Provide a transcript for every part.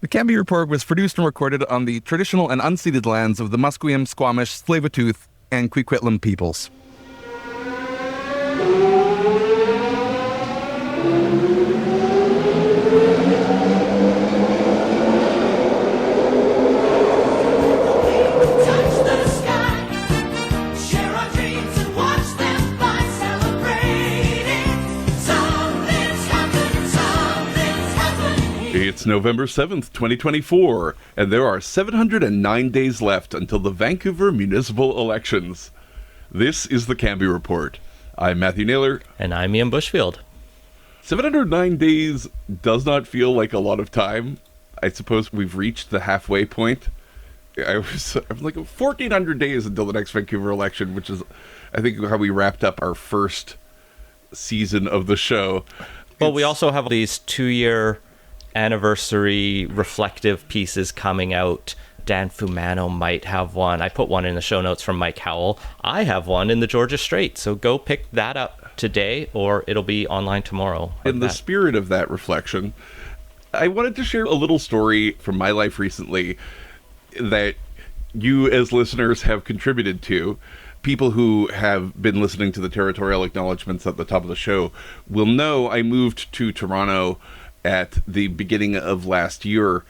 The Canby Report was produced and recorded on the traditional and unceded lands of the Musqueam, Squamish, Tsleil-Waututh, and Coquitlam peoples. It's November 7th, 2024, and there are 709 days left until the Vancouver municipal elections. This is the Canby Report. I'm Matthew Naylor. And I'm Ian Bushfield. 709 days does not feel like a lot of time. I suppose we've reached the halfway point. I'm like 1,400 days until the next Vancouver election, which is, I think, how we wrapped up our first season of the show. Well, we also have these 2-year anniversary reflective pieces coming out. Dan Fumano might have one. I put one in the show notes from Mike Howell. I have one in the Georgia Strait, so go pick that up today, or it'll be online tomorrow. In the spirit of that reflection, I wanted to share a little story from my life recently that you as listeners have contributed to. People who have been listening to the territorial acknowledgements at the top of the show will know I moved to Toronto at the beginning of last year.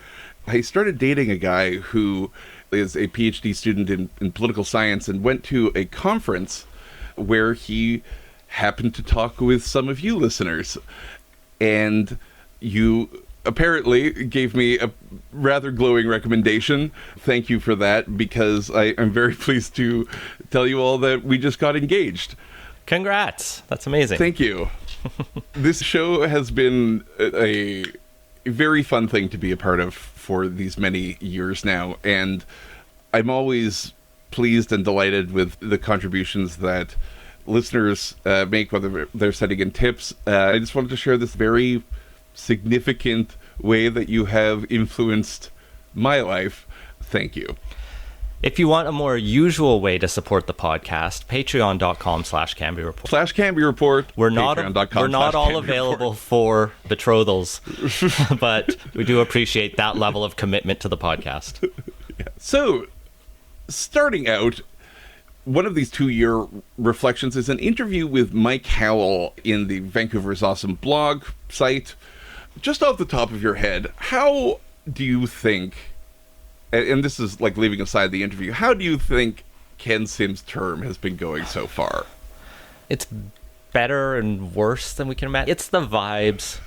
I started dating a guy who is a PhD student in political science and went to a conference where he happened to talk with some of you listeners. And you apparently gave me a rather glowing recommendation. Thank you for that, because I'm very pleased to tell you all that we just got engaged. Congrats. That's amazing. Thank you. This show has been a very fun thing to be a part of for these many years now, and I'm always pleased and delighted with the contributions that listeners make, whether they're sending in tips. I just wanted to share this very significant way that you have influenced my life. Thank you. If you want a more usual way to support the podcast, patreon.com/Canby Report. /Canby Report. We're not all available for betrothals, but we do appreciate that level of commitment to the podcast. Yeah. So, starting out, one of these 2-year reflections is an interview with Mike Howell in the Vancouver's Awesome blog site. Just off the top of your head, how do you think, and this is like leaving aside the interview, how do you think Ken Sim's term has been going so far? It's better and worse than we can imagine. It's the vibes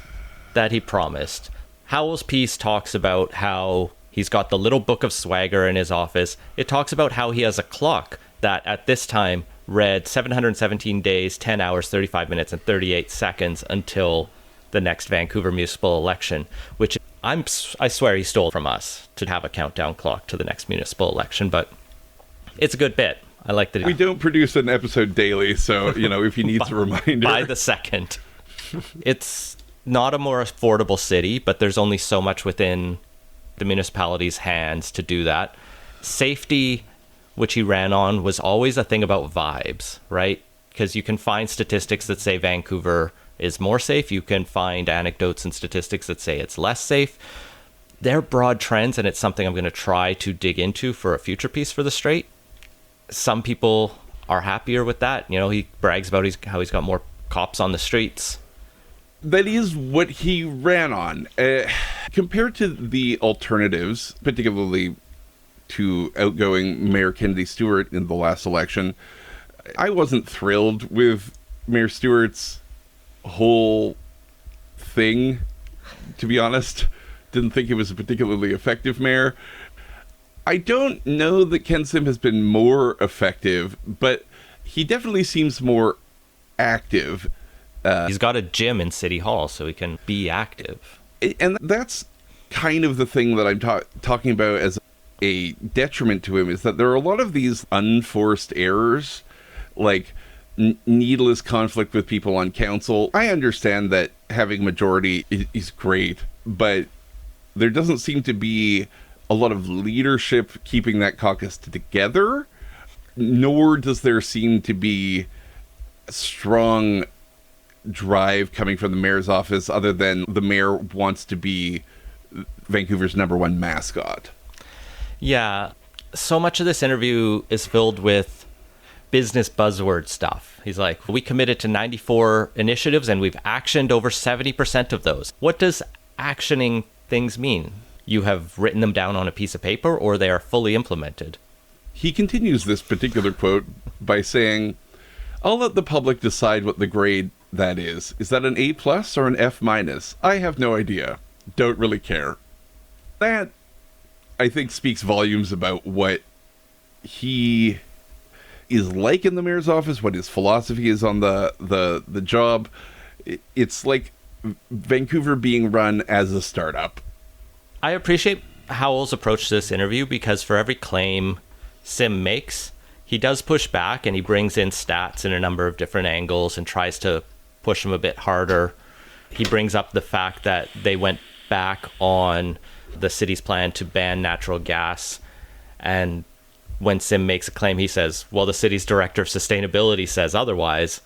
that he promised. Howell's piece talks about how he's got the little book of swagger in his office. It talks about how he has a clock that at this time read 717 days, 10 hours, 35 minutes, and 38 seconds until the next Vancouver municipal election, which I swear he stole from us to have a countdown clock to the next municipal election, but it's a good bit. I like that. We don't produce an episode daily, so, if he needs a reminder. By the second. It's not a more affordable city, but there's only so much within the municipality's hands to do that. Safety, which he ran on, was always a thing about vibes, right? Because you can find statistics that say Vancouver is more safe. You can find anecdotes and statistics that say it's less safe. They're broad trends, and it's something I'm going to try to dig into for a future piece for the Strait. Some people are happier with that. He brags about how he's got more cops on the streets. That is what he ran on. Compared to the alternatives, particularly to outgoing Mayor Kennedy Stewart in the last election, I wasn't thrilled with Mayor Stewart's whole thing, to be honest. Didn't think he was a particularly effective mayor. I don't know that Ken Sim has been more effective, but he definitely seems more active. He's got a gym in City Hall, so he can be active. And that's kind of the thing that I'm talking about as a detriment to him, is that there are a lot of these unforced errors, like needless conflict with people on council. I understand that having majority is great, but there doesn't seem to be a lot of leadership keeping that caucus together, nor does there seem to be a strong drive coming from the mayor's office, other than the mayor wants to be Vancouver's #1 mascot. Yeah. So much of this interview is filled with business buzzword stuff. He's like, we committed to 94 initiatives and we've actioned over 70% of those. What does actioning things mean? You have written them down on a piece of paper or they are fully implemented? He continues this particular quote by saying, "I'll let the public decide what the grade that is. Is that an A+ or an F-? I have no idea. Don't really care." That, I think, speaks volumes about what he is like in the mayor's office, what his philosophy is on the job. It's like Vancouver being run as a startup. I appreciate Howell's approach to this interview because for every claim Sim makes, he does push back and he brings in stats in a number of different angles and tries to push them a bit harder. He brings up the fact that they went back on the city's plan to ban natural gas, and when Sim makes a claim, he says, well, the city's director of sustainability says otherwise.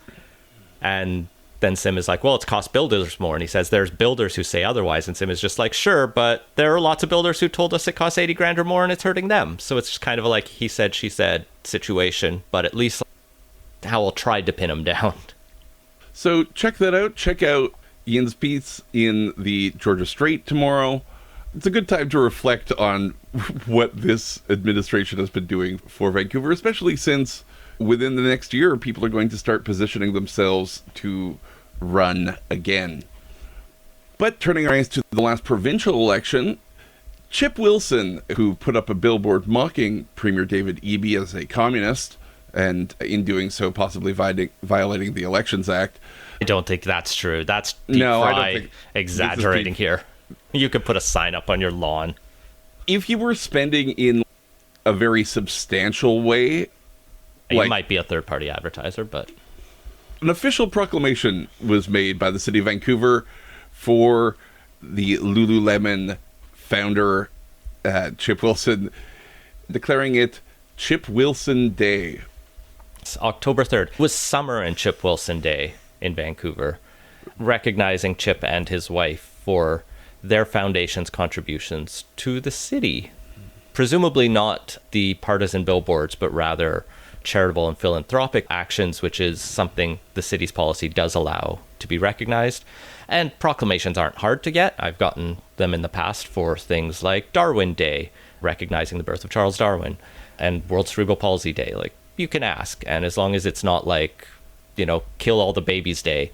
And then Sim is like, well, it's cost builders more. And he says, there's builders who say otherwise. And Sim is just like, sure, but there are lots of builders who told us it costs 80 grand or more and it's hurting them. So it's just kind of a like he said, she said situation, but at least Howell tried to pin him down. So check that out. Check out Ian's piece in the Georgia Straight tomorrow. It's a good time to reflect on what this administration has been doing for Vancouver, especially since within the next year, people are going to start positioning themselves to run again. But turning our eyes to the last provincial election, Chip Wilson, who put up a billboard mocking Premier David Eby as a communist, and in doing so possibly violating the Elections Act. I don't think that's true. That's deep No, I don't fry think exaggerating here. You could put a sign up on your lawn. If you were spending in a very substantial way, You might be a third-party advertiser, but an official proclamation was made by the city of Vancouver for the Lululemon founder, Chip Wilson, declaring it Chip Wilson Day. it's October 3rd. It was Summer and Chip Wilson Day in Vancouver, recognizing Chip and his wife for their foundation's contributions to the city. Presumably not the partisan billboards, but rather charitable and philanthropic actions, which is something the city's policy does allow to be recognized. And proclamations aren't hard to get. I've gotten them in the past for things like Darwin Day, recognizing the birth of Charles Darwin, and World Cerebral Palsy Day. Like, you can ask, and as long as it's not like, kill all the babies day,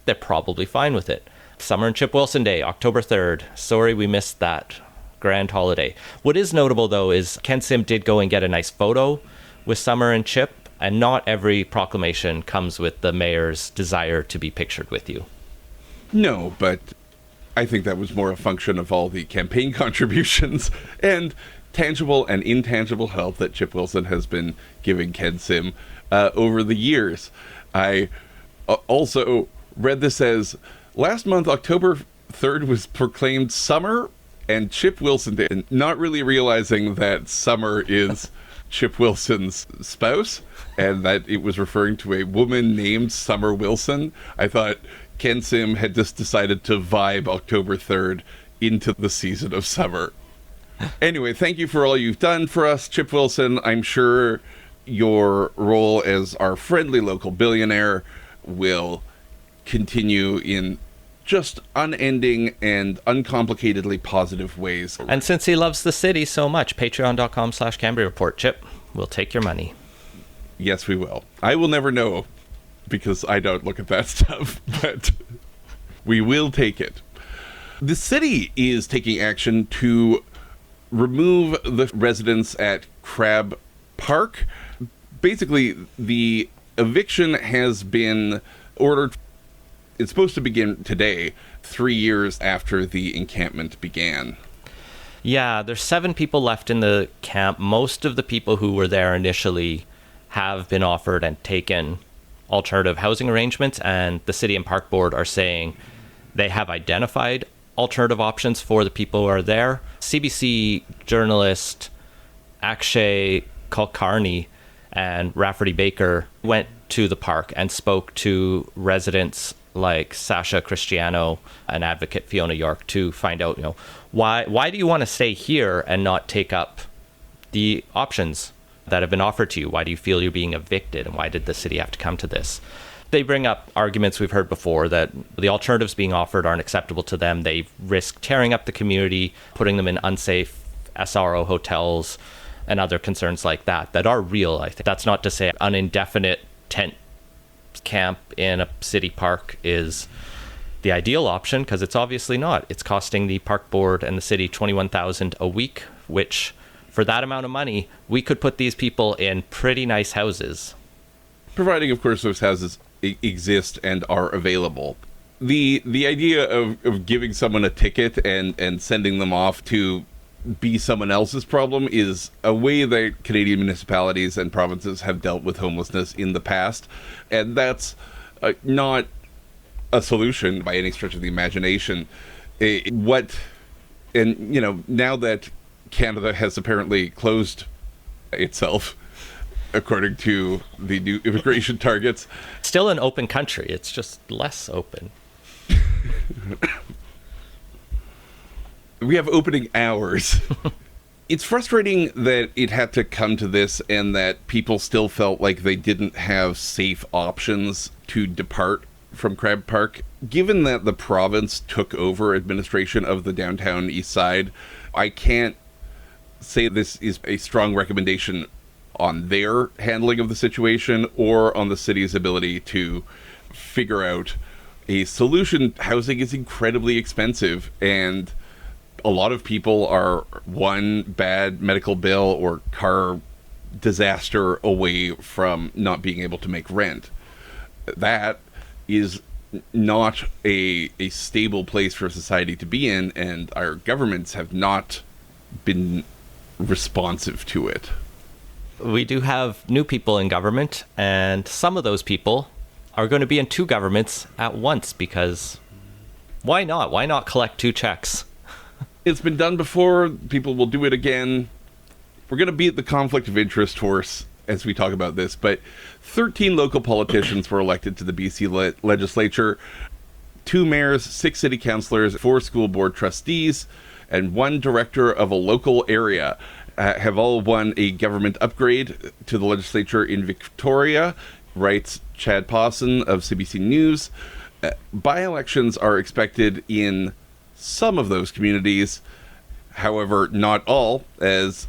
they're probably fine with it. Summer and Chip Wilson Day, October 3rd. Sorry we missed that grand holiday. What is notable, though, is Ken Sim did go and get a nice photo with Summer and Chip, and not every proclamation comes with the mayor's desire to be pictured with you. No, but I think that was more a function of all the campaign contributions and tangible and intangible help that Chip Wilson has been giving Ken Sim over the years. I also read this as last month, October 3rd, was proclaimed Summer and Chip Wilson Day, and not really realizing that Summer is Chip Wilson's spouse and that it was referring to a woman named Summer Wilson. I thought Ken Sim had just decided to vibe October 3rd into the season of summer. Anyway, thank you for all you've done for us, Chip Wilson. I'm sure your role as our friendly local billionaire will continue in just unending and uncomplicatedly positive ways. And since he loves the city so much, patreon.com/Cambria Report, Chip, we'll take your money. Yes, we will. I will never know because I don't look at that stuff, but we will take it. The city is taking action to remove the residents at Crab Park. Basically, the eviction has been ordered. It's supposed to begin today, 3 years after the encampment began. Yeah, there's 7 people left in the camp. Most of the people who were there initially have been offered and taken alternative housing arrangements, and the City and Park Board are saying they have identified alternative options for the people who are there. CBC journalist Akshay Kulkarni and Rafferty Baker went to the park and spoke to residents like Sasha Cristiano and advocate Fiona York to find out, why do you want to stay here and not take up the options that have been offered to you? Why do you feel you're being evicted? And why did the city have to come to this? They bring up arguments we've heard before that the alternatives being offered aren't acceptable to them. They risk tearing up the community, putting them in unsafe SRO hotels, and other concerns like that are real. I think that's not to say an indefinite tent camp in a city park is the ideal option, because it's obviously not. It's costing the park board and the city $21,000 a week, which for that amount of money, we could put these people in pretty nice houses. Providing, of course, those houses exist and are available. The idea of giving someone a ticket and sending them off to be someone else's problem is a way that Canadian municipalities and provinces have dealt with homelessness in the past, and that's not a solution by any stretch of the imagination. Now that Canada has apparently closed itself, according to the new immigration targets. Still an open country, it's just less open. We have opening hours. It's frustrating that it had to come to this and that people still felt like they didn't have safe options to depart from Crab Park. Given that the province took over administration of the downtown east side, I can't say this is a strong recommendation on their handling of the situation or on the city's ability to figure out a solution. Housing is incredibly expensive, and a lot of people are one bad medical bill or car disaster away from not being able to make rent. That is not a stable place for society to be in, and our governments have not been responsive to it. We do have new people in government, and some of those people are going to be in two governments at once, because why not? Why not collect two checks? It's been done before. People will do it again. We're going to beat the conflict of interest horse as we talk about this, but 13 local politicians were elected to the BC legislature. 2 mayors, 6 city councillors, 4 school board trustees, and 1 director of a local area have all won a government upgrade to the legislature in Victoria, writes Chad Pawson of CBC News. By-elections are expected in some of those communities, however, not all, as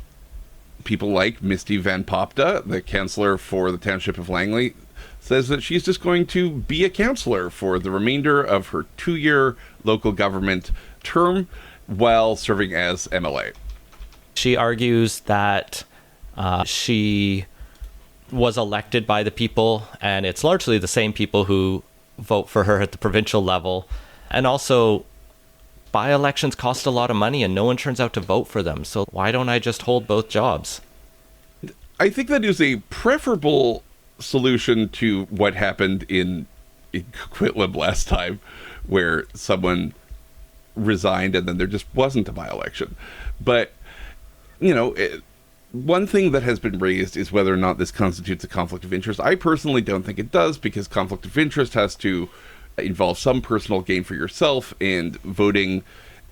people like Misty Van Popta, the councillor for the township of Langley, says that she's just going to be a councillor for the remainder of her 2-year local government term while serving as MLA. She argues that she was elected by the people, and it's largely the same people who vote for her at the provincial level. And also, by-elections cost a lot of money and no one turns out to vote for them. So why don't I just hold both jobs? I think that is a preferable solution to what happened in Coquitlam last time, where someone resigned and then there just wasn't a by-election. But, one thing that has been raised is whether or not this constitutes a conflict of interest. I personally don't think it does, because conflict of interest has to involve some personal gain for yourself, and voting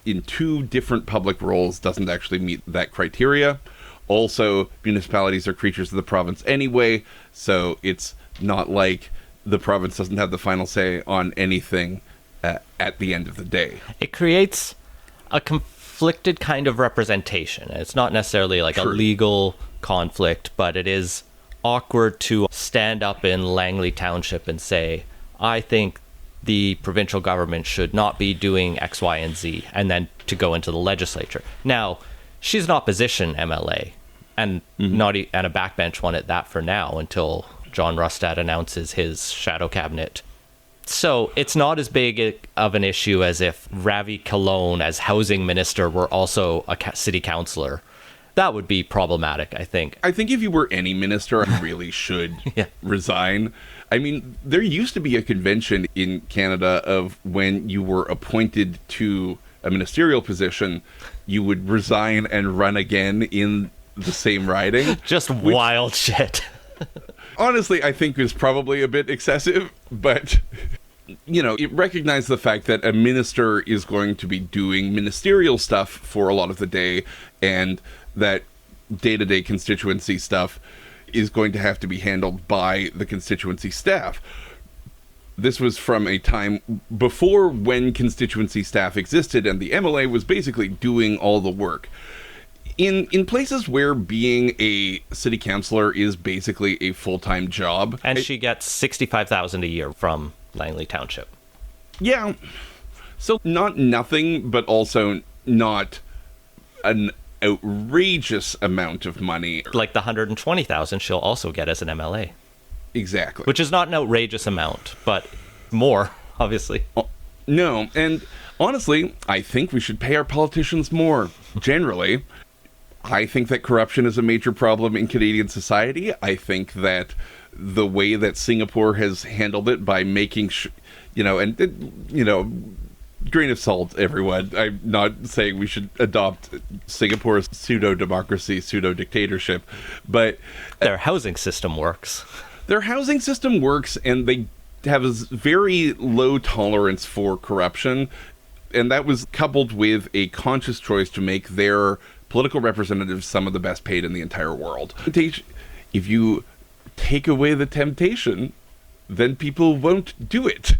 in 2 different public roles doesn't actually meet that criteria. Also, municipalities are creatures of the province anyway, so it's not like the province doesn't have the final say on anything at the end of the day. It creates a conflicted kind of representation. It's not necessarily like True. a legal conflict, but it is awkward to stand up in Langley Township and say, I think the provincial government should not be doing X, Y, and Z, and then to go into the legislature. Now, she's an opposition MLA, and and a backbench one at that for now, until John Rustad announces his shadow cabinet. So it's not as big of an issue as if Ravi Kalon, as housing minister, were also a city councillor. That would be problematic, I think. I think if you were any minister, you really should resign. I mean, there used to be a convention in Canada of when you were appointed to a ministerial position, you would resign and run again in the same riding. Just wild shit. Honestly, I think is probably a bit excessive, but it recognized the fact that a minister is going to be doing ministerial stuff for a lot of the day, and that day-to-day constituency stuff is going to have to be handled by the constituency staff. This was from a time before when constituency staff existed, and the MLA was basically doing all the work. In places where being a city councillor is basically a full-time job. And she gets $65,000 a year from Langley Township. Yeah. So not nothing, but also not an outrageous amount of money. Like the $120,000 she'll also get as an MLA. Exactly. Which is not an outrageous amount, but more, obviously. No, and honestly, I think we should pay our politicians more, generally. I think that corruption is a major problem in Canadian society. I think that the way that Singapore has handled it by making grain of salt, everyone. I'm not saying we should adopt Singapore's pseudo-democracy, pseudo-dictatorship, but their housing system works. Their housing system works, and they have a very low tolerance for corruption, and that was coupled with a conscious choice to make their political representatives some of the best paid in the entire world. If you take away the temptation, then people won't do it.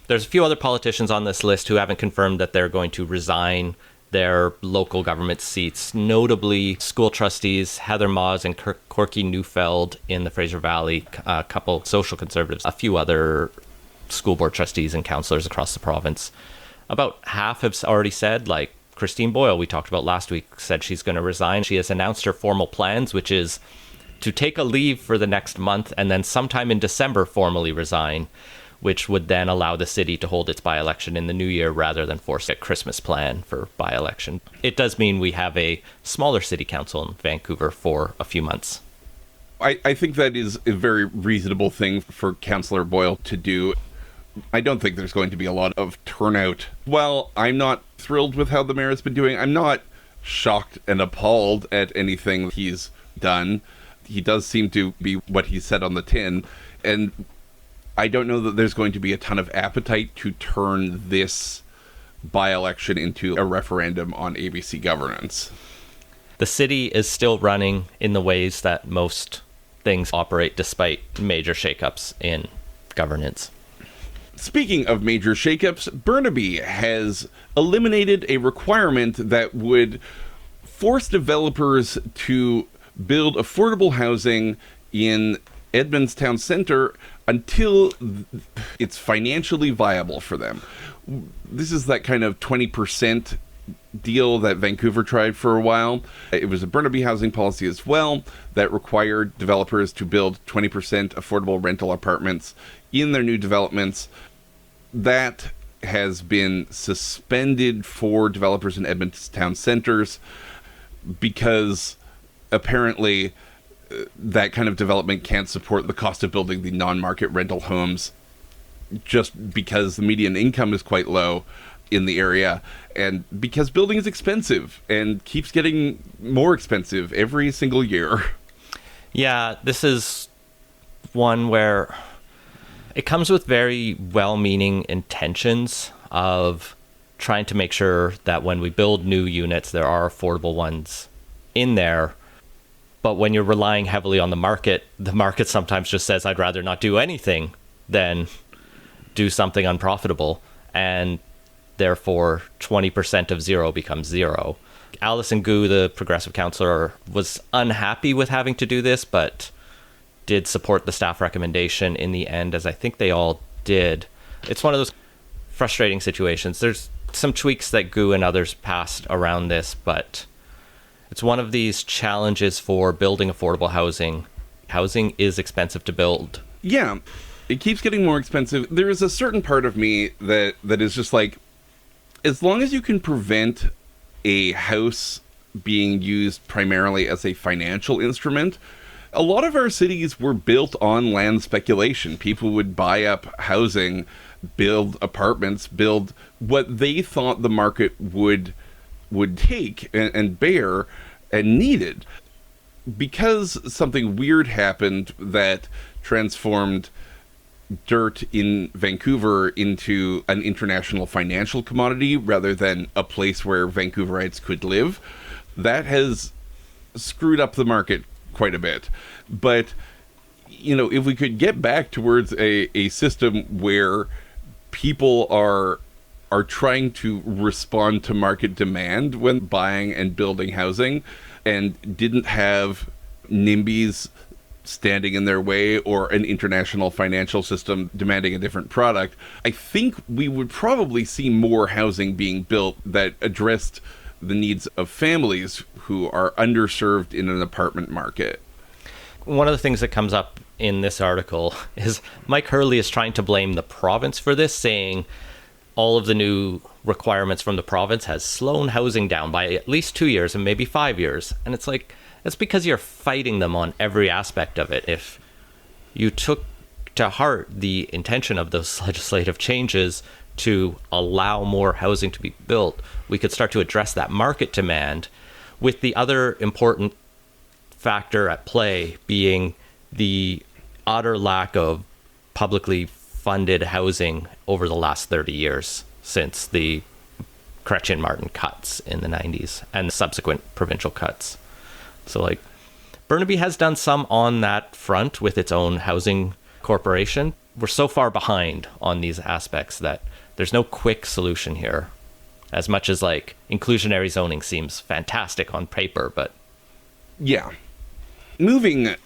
There's a few other politicians on this list who haven't confirmed that they're going to resign their local government seats, notably school trustees Heather Moss and Corky Neufeld in the Fraser Valley, a couple social conservatives, a few other school board trustees and councillors across the province. About half have already said, like Christine Boyle, we talked about last week, said she's going to resign. She has announced her formal plans, which is to take a leave for the next month and then sometime in December formally resign, which would then allow the city to hold its by-election in the new year rather than force a Christmas plan for by-election. It does mean we have a smaller city council in Vancouver for a few months. I think that is a very reasonable thing for Councillor Boyle to do. I don't think there's going to be a lot of turnout. While I'm not thrilled with how the mayor has been doing, I'm not shocked and appalled at anything he's done. He does seem to be what he said on the tin, and I don't know that there's going to be a ton of appetite to turn this by-election into a referendum on ABC governance. The city is still running in the ways that most things operate despite major shakeups in governance. Speaking of major shakeups, Burnaby has eliminated a requirement that would force developers to build affordable housing in Edmonds Town Centre until it's financially viable for them. This is that kind of 20% deal that Vancouver tried for a while. It was a Burnaby housing policy as well that required developers to build 20% affordable rental apartments in their new developments. That has been suspended for developers in Edmonton town centers because apparently that kind of development can't support the cost of building the non-market rental homes just because the median income is quite low in the area and because building is expensive and keeps getting more expensive every single year. Yeah, this is one where it comes with very well-meaning intentions of trying to make sure that when we build new units, there are affordable ones in there. But when you're relying heavily on the market sometimes just says, I'd rather not do anything than do something unprofitable. And therefore, 20% of zero becomes zero. Alison Gu, the progressive councillor, was unhappy with having to do this, but did support the staff recommendation in the end, as I think they all did. It's one of those frustrating situations. There's some tweaks that Gu and others passed around this, but it's one of these challenges for building affordable housing. Housing is expensive to build. Yeah, it keeps getting more expensive. There is a certain part of me that is just like, as long as you can prevent a house being used primarily as a financial instrument. A lot of our cities were built on land speculation. People would buy up housing, build apartments, build what they thought the market would take and bear and needed. Because something weird happened that transformed dirt in Vancouver into an international financial commodity rather than a place where Vancouverites could live, that has screwed up the market quite a bit. But, if we could get back towards a system where people are trying to respond to market demand when buying and building housing, and didn't have NIMBYs standing in their way or an international financial system demanding a different product, I think we would probably see more housing being built that addressed the needs of families who are underserved in an apartment market. One of the things that comes up in this article is Mike Hurley is trying to blame the province for this, saying all of the new requirements from the province has slowed housing down by at least 2 years and maybe 5 years. And it's like, that's because you're fighting them on every aspect of it. If you took to heart the intention of those legislative changes to allow more housing to be built, we could start to address that market demand, with the other important factor at play being the utter lack of publicly funded housing over the last 30 years since the Chrétien Martin cuts in the 90s and subsequent provincial cuts. So like Burnaby has done some on that front with its own housing corporation. We're so far behind on these aspects that there's no quick solution here. As much as like inclusionary zoning seems fantastic on paper, but yeah. Moving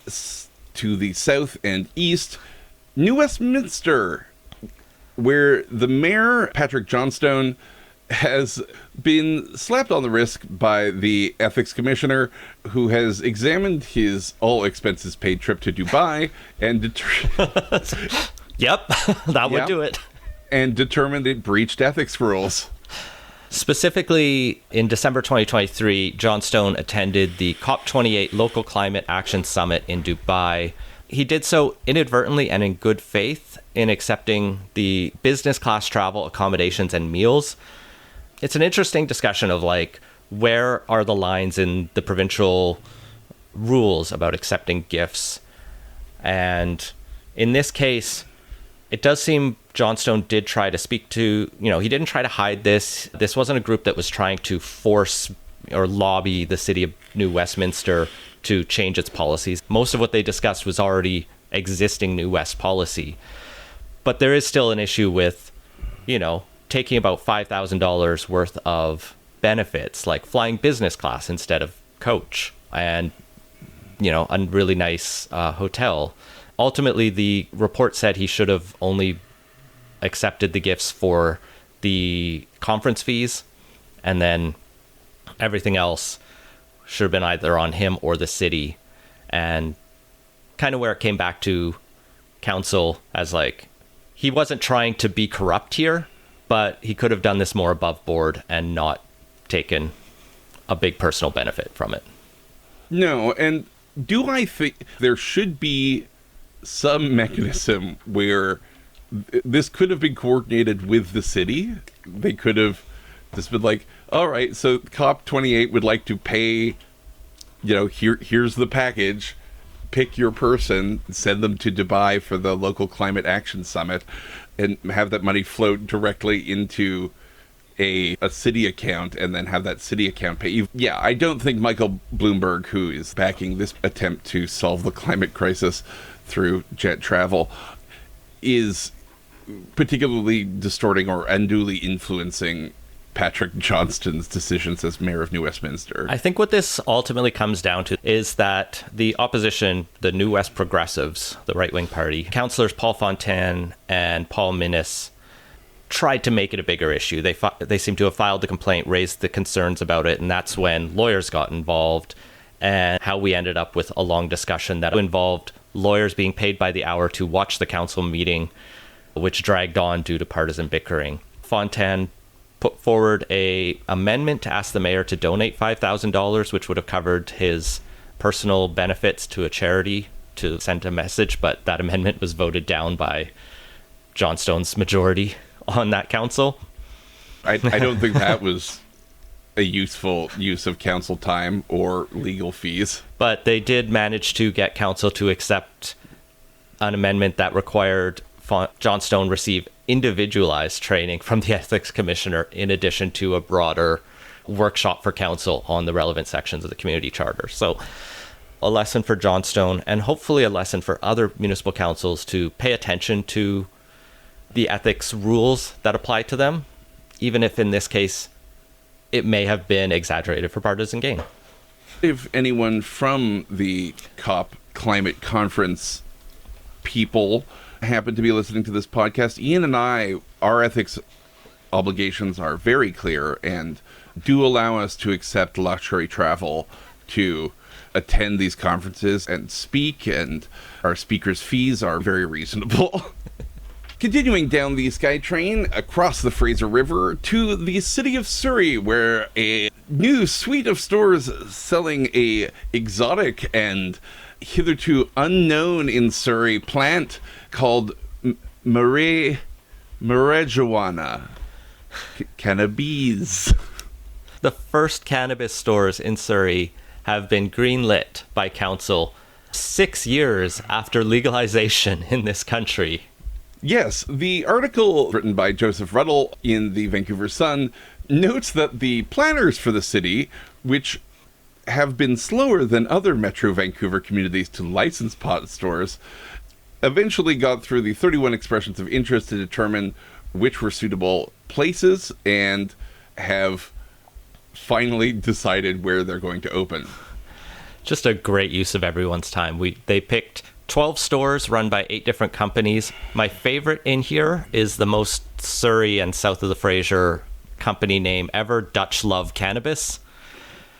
to the south and east, New Westminster, where the mayor, Patrick Johnstone, has been slapped on the wrist by the ethics commissioner, who has examined his all-expenses-paid trip to Dubai and Yep, that would do it. And determined it breached ethics rules. Specifically, in December 2023, Johnstone attended the COP28 Local Climate Action Summit in Dubai. He did so inadvertently and in good faith in accepting the business class travel, accommodations, and meals. It's an interesting discussion of like, where are the lines in the provincial rules about accepting gifts? And in this case, it does seem Johnstone did try to speak to, he didn't try to hide this. This wasn't a group that was trying to force or lobby the city of New Westminster to change its policies. Most of what they discussed was already existing New West policy. But there is still an issue with, taking about $5,000 worth of benefits, like flying business class instead of coach, and, a really nice hotel. Ultimately, the report said he should have only accepted the gifts for the conference fees, and then everything else should have been either on him or the city. And kind of where it came back to council as like, he wasn't trying to be corrupt here, but he could have done this more above board and not taken a big personal benefit from it. No, and do I think there should be some mechanism where this could have been coordinated with the city? They could have just been like, all right, so COP28 would like to pay, here's the package, pick your person, send them to Dubai for the local climate action summit, and have that money float directly into a city account, and then have that city account pay you. Yeah, I don't think Michael Bloomberg, who is backing this attempt to solve the climate crisis through jet travel, is particularly distorting or unduly influencing Patrick Johnstone's decisions as mayor of New Westminster. I think what this ultimately comes down to is that the opposition, the New West Progressives, the right-wing party, councillors Paul Fontaine and Paul Minnis, tried to make it a bigger issue. They seem to have filed the complaint, raised the concerns about it, and that's when lawyers got involved, and how we ended up with a long discussion that involved lawyers being paid by the hour to watch the council meeting, which dragged on due to partisan bickering. Fontaine put forward a amendment to ask the mayor to donate $5,000, which would have covered his personal benefits to a charity to send a message, but that amendment was voted down by Johnstone's majority on that council. I don't think that was a useful use of council time or legal fees. But they did manage to get council to accept an amendment that required Johnstone receive individualized training from the ethics commissioner in addition to a broader workshop for council on the relevant sections of the community charter. So a lesson for Johnstone, and hopefully a lesson for other municipal councils to pay attention to the ethics rules that apply to them, even if in this case it may have been exaggerated for partisan gain. If anyone from the COP climate conference people happen to be listening to this podcast, Ian and I, our ethics obligations are very clear and do allow us to accept luxury travel to attend these conferences and speak, and our speakers' fees are very reasonable. Continuing down the SkyTrain across the Fraser River to the city of Surrey, where a new suite of stores selling a exotic and hitherto unknown in Surrey plant called marijuana. Cannabis. The first cannabis stores in Surrey have been greenlit by council 6 years after legalization in this country. Yes, the article written by Joseph Ruddle in the Vancouver Sun notes that the planners for the city, which have been slower than other Metro Vancouver communities to license pot stores, eventually got through the 31 expressions of interest to determine which were suitable places and have finally decided where they're going to open. Just a great use of everyone's time. They picked 12 stores run by 8 different companies. My favorite in here is the most Surrey and south of the Fraser company name ever, Dutch Love Cannabis.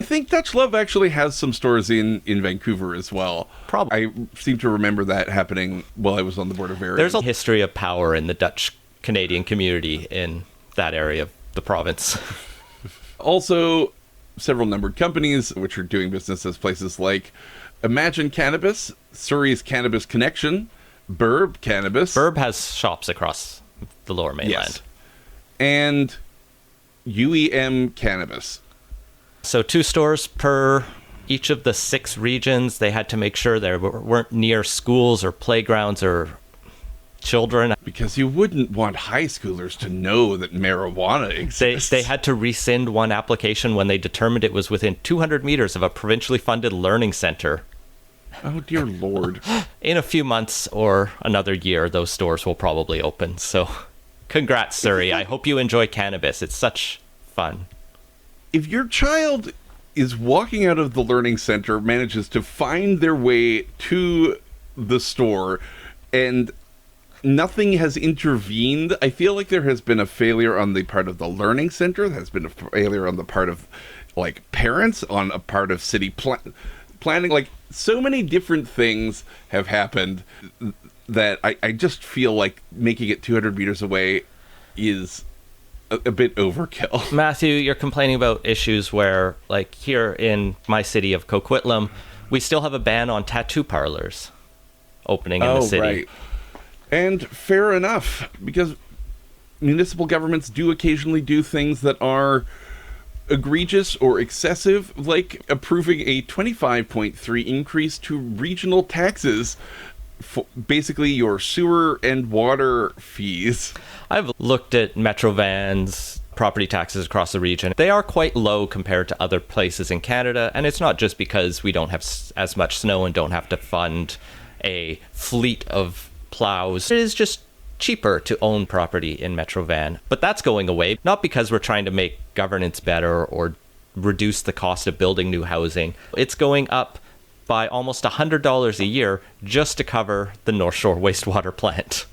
I think Dutch Love actually has some stores in Vancouver as well. Probably. I seem to remember that happening while I was on the board of Varian. There's a history of power in the Dutch Canadian community in that area of the province. Also, several numbered companies which are doing business as places like Imagine Cannabis, Surrey's Cannabis Connection, Burb Cannabis. Burb has shops across the Lower Mainland. Yes. And UEM Cannabis. So 2 stores per each of the 6 regions. They had to make sure they weren't near schools or playgrounds or children. Because you wouldn't want high schoolers to know that marijuana exists. They had to rescind one application when they determined it was within 200 meters of a provincially funded learning center. Oh, dear Lord. In a few months or another year, those stores will probably open. So congrats, Surrey. I hope you enjoy cannabis. It's such fun. If your child is walking out of the learning center, manages to find their way to the store, and nothing has intervened, I feel like there has been a failure on the part of the learning center. There has been a failure on the part of, like, parents, on a part of city planning. Like, so many different things have happened that I just feel like making it 200 meters away is a bit overkill. Matthew, you're complaining about issues where, like here in my city of Coquitlam, we still have a ban on tattoo parlors opening in the city. Right. And fair enough, because municipal governments do occasionally do things that are egregious or excessive, like approving a 25.3 increase to regional taxes, for basically your sewer and water fees. I've looked at Metrovans property taxes across the region. They are quite low compared to other places in Canada, and it's not just because we don't have as much snow and don't have to fund a fleet of plows. It is just cheaper to own property in Metrovan. But that's going away, not because we're trying to make governance better or reduce the cost of building new housing. It's going up by almost $100 a year just to cover the North Shore wastewater plant.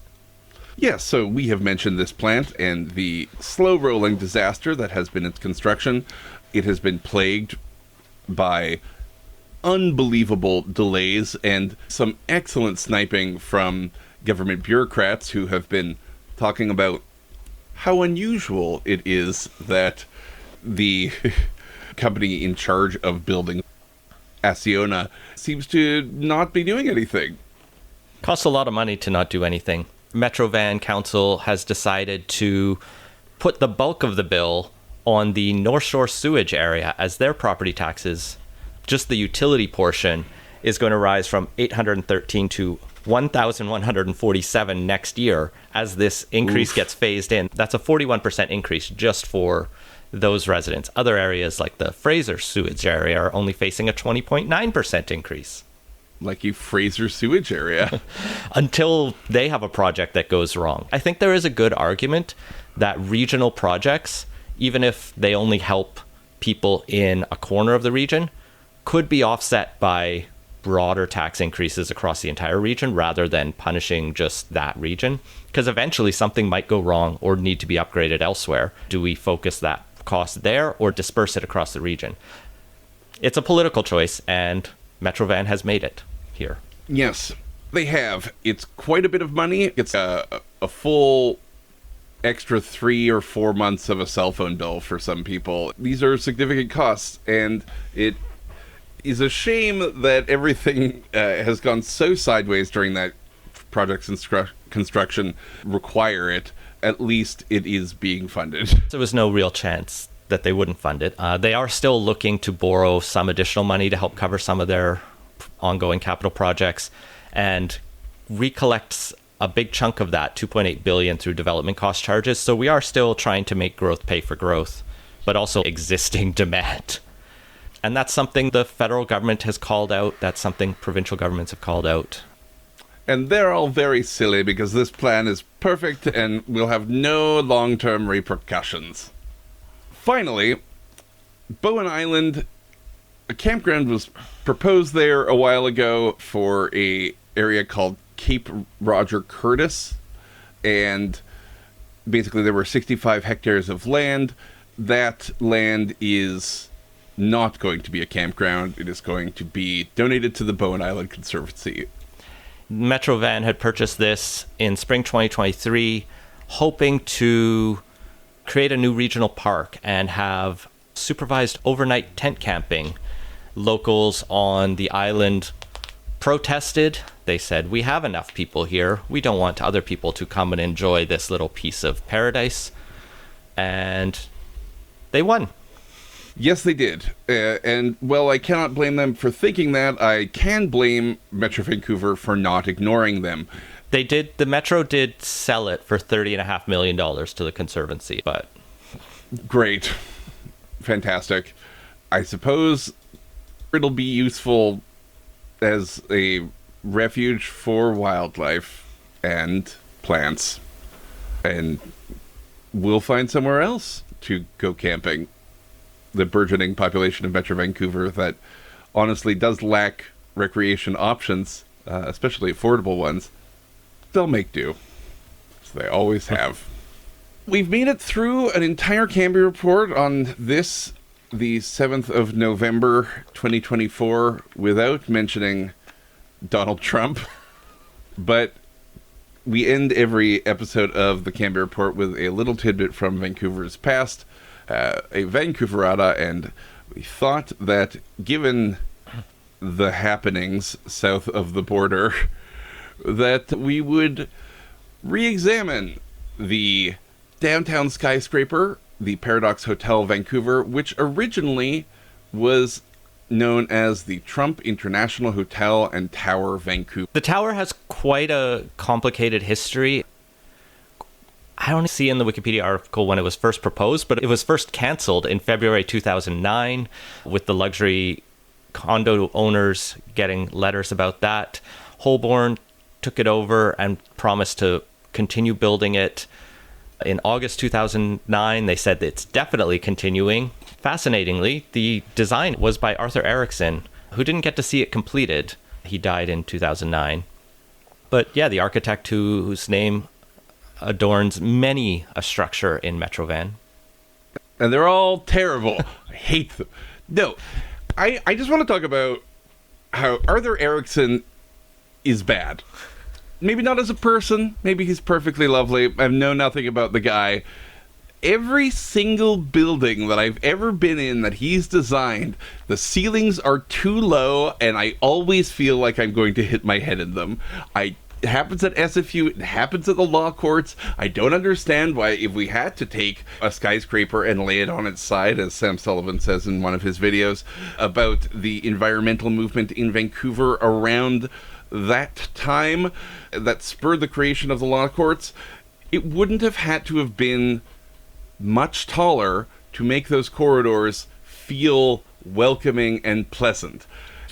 Yes, so we have mentioned this plant and the slow-rolling disaster that has been its construction. It has been plagued by unbelievable delays and some excellent sniping from government bureaucrats who have been talking about how unusual it is that the company in charge of building Acciona seems to not be doing anything. Costs a lot of money to not do anything. Metrovan Council has decided to put the bulk of the bill on the North Shore sewage area, as their property taxes, just the utility portion, is going to rise from $813 to 1,147 next year as this increase gets phased in. That's a 41% increase just for those residents. Other areas like the Fraser sewage area are only facing a 20.9% increase. Lucky Fraser sewage area. Until they have a project that goes wrong. I think there is a good argument that regional projects, even if they only help people in a corner of the region, could be offset by broader tax increases across the entire region rather than punishing just that region. Because eventually something might go wrong or need to be upgraded elsewhere. Do we focus that cost there or disperse it across the region? It's a political choice, and Metrovan has made it here. Yes, they have. It's quite a bit of money. It's a full extra 3 or 4 months of a cell phone bill for some people. These are significant costs, and it is a shame that everything has gone so sideways during that project's construction require it. At least it is being funded. There was no real chance that they wouldn't fund it. They are still looking to borrow some additional money to help cover some of their ongoing capital projects and recollects a big chunk of that, $2.8 billion, through development cost charges. So we are still trying to make growth pay for growth, but also existing demand. And that's something the federal government has called out. That's something provincial governments have called out. And they're all very silly because this plan is perfect and will have no long-term repercussions. Finally, Bowen Island, a campground was proposed there a while ago for a area called Cape Roger Curtis. And basically there were 65 hectares of land. That land is not going to be a campground. It is going to be donated to the Bowen Island Conservancy. Metrovan had purchased this in spring 2023, hoping to create a new regional park and have supervised overnight tent camping. Locals on the island protested. They said, "We have enough people here. We don't want other people to come and enjoy this little piece of paradise." And they won. Yes, they did. And, well, I cannot blame them for thinking that. I can blame Metro Vancouver for not ignoring them. The Metro did sell it for $30.5 million to the Conservancy, but... Great. Fantastic. I suppose it'll be useful as a refuge for wildlife and plants. And we'll find somewhere else to go camping. The burgeoning population of Metro Vancouver that honestly does lack recreation options, especially affordable ones, they'll make do. So they always have. We've made it through an entire Canby report on this, the 7th of November, 2024, without mentioning Donald Trump. But we end every episode of the Canby report with a little tidbit from Vancouver's past. A Vancouverata, and we thought that given the happenings south of the border, that we would re-examine the downtown skyscraper, the Paradox Hotel Vancouver, which originally was known as the Trump International Hotel and Tower Vancouver. The tower has quite a complicated history. I don't see in the Wikipedia article when it was first proposed, but it was first cancelled in February 2009 with the luxury condo owners getting letters about that. Holborn took it over and promised to continue building it. In August 2009, they said that it's definitely continuing. Fascinatingly, the design was by Arthur Erickson, who didn't get to see it completed. He died in 2009. But yeah, the architect whose name adorns many a structure in Metrovan. And they're all terrible. I hate them. No, I just want to talk about how Arthur Erickson is bad. Maybe not as a person. Maybe he's perfectly lovely. I know nothing about the guy. Every single building that I've ever been in that he's designed, the ceilings are too low, and I always feel like I'm going to hit my head in them. It happens at SFU. It happens at the law courts. I don't understand why, if we had to take a skyscraper and lay it on its side, as Sam Sullivan says in one of his videos about the environmental movement in Vancouver around that time that spurred the creation of the law courts, it wouldn't have had to have been much taller to make those corridors feel welcoming and pleasant.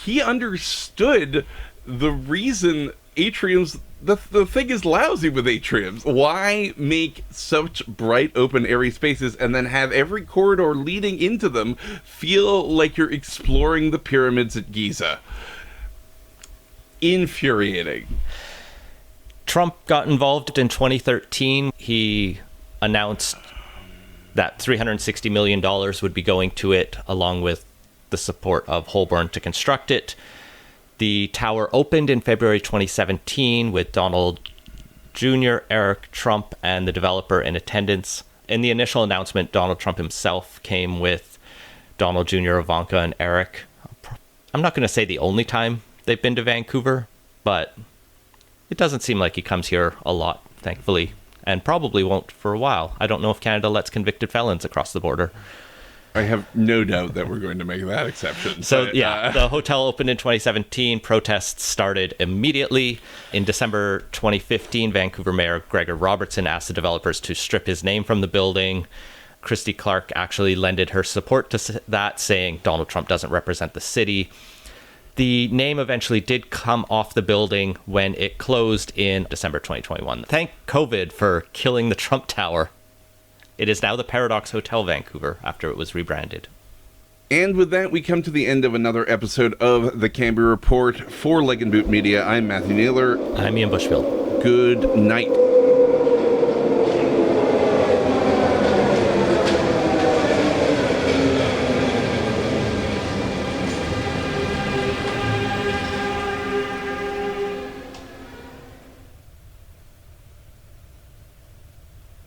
He understood the reason atriums, the thing is lousy with atriums. Why make such bright, open, airy spaces and then have every corridor leading into them feel like you're exploring the pyramids at Giza? Infuriating. Trump got involved in 2013. He announced that $360 million would be going to it, along with the support of Holborn to construct it. The tower opened in February 2017 with Donald Jr., Eric Trump, and the developer in attendance. In the initial announcement, Donald Trump himself came with Donald Jr., Ivanka, and Eric. I'm not going to say the only time they've been to Vancouver, but it doesn't seem like he comes here a lot, thankfully, and probably won't for a while. I don't know if Canada lets convicted felons across the border. I have no doubt that we're going to make that exception. So, the hotel opened in 2017. Protests started immediately. In December 2015, Vancouver Mayor Gregor Robertson asked the developers to strip his name from the building. Christy Clark actually lended her support to that, saying Donald Trump doesn't represent the city. The name eventually did come off the building when it closed in December 2021. Thank COVID for killing the Trump Tower. It is now the Paradox Hotel Vancouver after it was rebranded. And with that, we come to the end of another episode of the Cambria Report. For Leg and Boot Media, I'm Matthew Naylor. I'm Ian Bushfield. Good night.